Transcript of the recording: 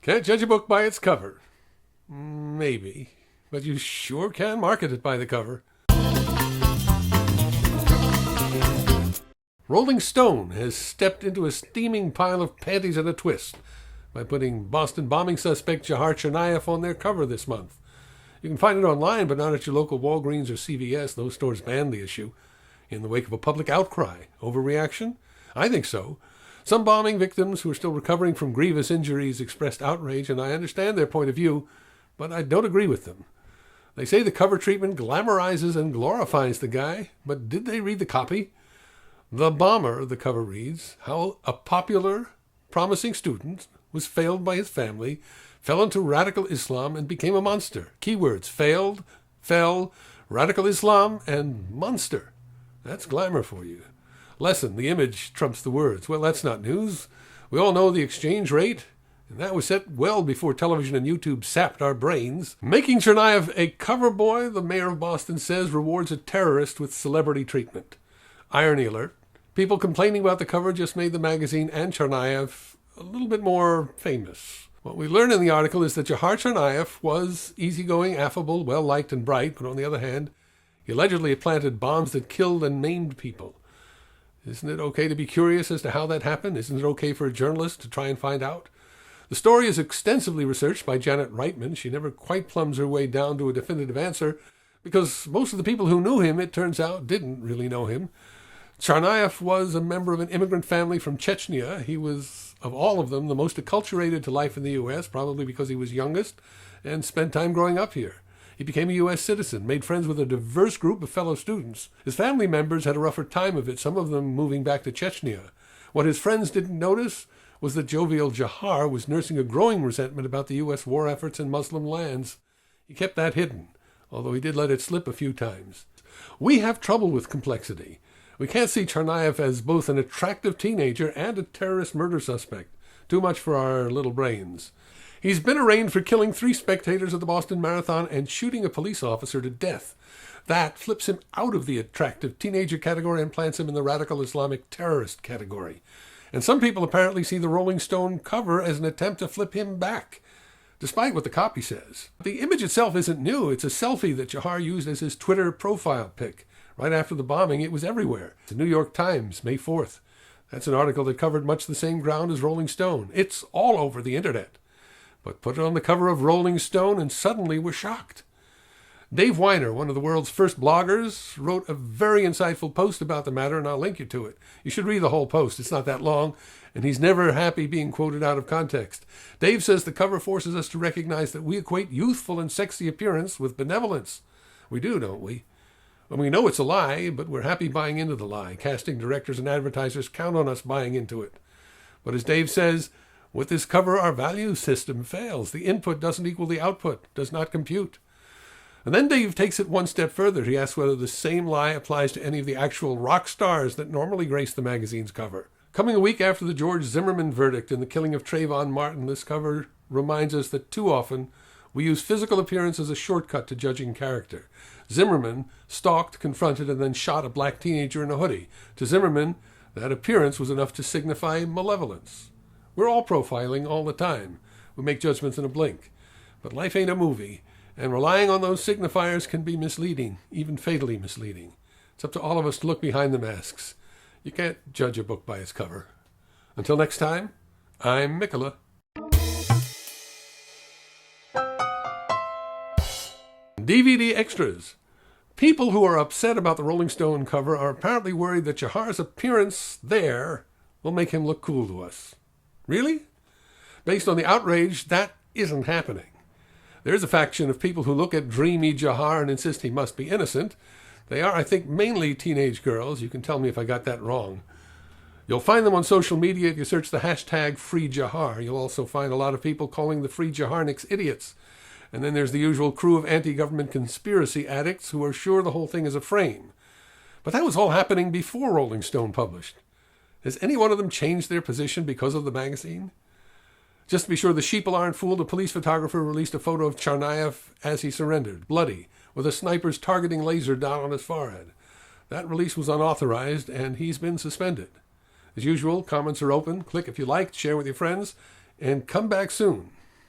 Can't judge a book by its cover. Maybe. But you sure can market it by the cover. Rolling Stone has stepped into a steaming pile of panties and a twist by putting Boston bombing suspect Jahar Tsarnaev on their cover this month. You can find it online, but not at your local Walgreens or CVS. Those stores banned the issue in the wake of a public outcry. Overreaction? I think so. Some bombing victims who are still recovering from grievous injuries expressed outrage, and I understand their point of view, but I don't agree with them. They say the cover treatment glamorizes and glorifies the guy, but did they read the copy? The bomber, the cover reads, how a popular, promising student was failed by his family, fell into radical Islam, and became a monster. Keywords: failed, fell, radical Islam, and monster. That's glamour for you. Lesson: the image trumps the words. Well, that's not news. We all know the exchange rate, and that was set well before television and YouTube sapped our brains. Making Tsarnaev a cover boy, the mayor of Boston says, rewards a terrorist with celebrity treatment. Irony alert. People complaining about the cover just made the magazine and Tsarnaev a little bit more famous. What we learn in the article is that Jahar Tsarnaev was easygoing, affable, well-liked and bright, but on the other hand, he allegedly planted bombs that killed and maimed people. Isn't it okay to be curious as to how that happened? Isn't it okay for a journalist to try and find out? The story is extensively researched by Janet Reitman. She never quite plumbs her way down to a definitive answer, because most of the people who knew him, it turns out, didn't really know him. Tsarnaev was a member of an immigrant family from Chechnya. He was, of all of them, the most acculturated to life in the U.S., probably because he was youngest and spent time growing up here. He became a U.S. citizen, made friends with a diverse group of fellow students. His family members had a rougher time of it, some of them moving back to Chechnya. What his friends didn't notice was that jovial Jahar was nursing a growing resentment about the U.S. war efforts in Muslim lands. He kept that hidden, although he did let it slip a few times. We have trouble with complexity. We can't see Tsarnaev as both an attractive teenager and a terrorist murder suspect. Too much for our little brains. He's been arraigned for killing 3 spectators at the Boston Marathon and shooting a police officer to death. That flips him out of the attractive teenager category and plants him in the radical Islamic terrorist category. And some people apparently see the Rolling Stone cover as an attempt to flip him back, despite what the copy says. The image itself isn't new. It's a selfie that Jahar used as his Twitter profile pic. Right after the bombing, it was everywhere. The New York Times, May 4th. That's an article that covered much the same ground as Rolling Stone. It's all over the internet. But put it on the cover of Rolling Stone and suddenly we're shocked. Dave Weiner, one of the world's first bloggers, wrote a very insightful post about the matter, and I'll link you to it. You should read the whole post. It's not that long, and he's never happy being quoted out of context. Dave says the cover forces us to recognize that we equate youthful and sexy appearance with benevolence. We do, don't we? And we know it's a lie, but we're happy buying into the lie. Casting directors and advertisers count on us buying into it. But as Dave says, with this cover, our value system fails. The input doesn't equal the output, does not compute. And then Dave takes it one step further. He asks whether the same lie applies to any of the actual rock stars that normally grace the magazine's cover. Coming a week after the George Zimmerman verdict in the killing of Trayvon Martin, this cover reminds us that too often we use physical appearance as a shortcut to judging character. Zimmerman stalked, confronted, and then shot a black teenager in a hoodie. To Zimmerman, that appearance was enough to signify malevolence. We're all profiling all the time. We make judgments in a blink. But life ain't a movie, and relying on those signifiers can be misleading, even fatally misleading. It's up to all of us to look behind the masks. You can't judge a book by its cover. Until next time, I'm Mikola. DVD extras. People who are upset about the Rolling Stone cover are apparently worried that Jahar's appearance there will make him look cool to us. Really? Based on the outrage, that isn't happening. There's a faction of people who look at dreamy Jahar and insist he must be innocent. They are, I think, mainly teenage girls. You can tell me if I got that wrong. You'll find them on social media if you search the hashtag #FreeJahar. You'll also find a lot of people calling the Free Jaharniks idiots. And then there's the usual crew of anti-government conspiracy addicts who are sure the whole thing is a frame. But that was all happening before Rolling Stone published. Has any one of them changed their position because of the magazine? Just to be sure the sheeple aren't fooled, a police photographer released a photo of Tsarnaev as he surrendered, bloody, with a sniper's targeting laser down on his forehead. That release was unauthorized, and he's been suspended. As usual, comments are open. Click if you liked, share with your friends, and come back soon.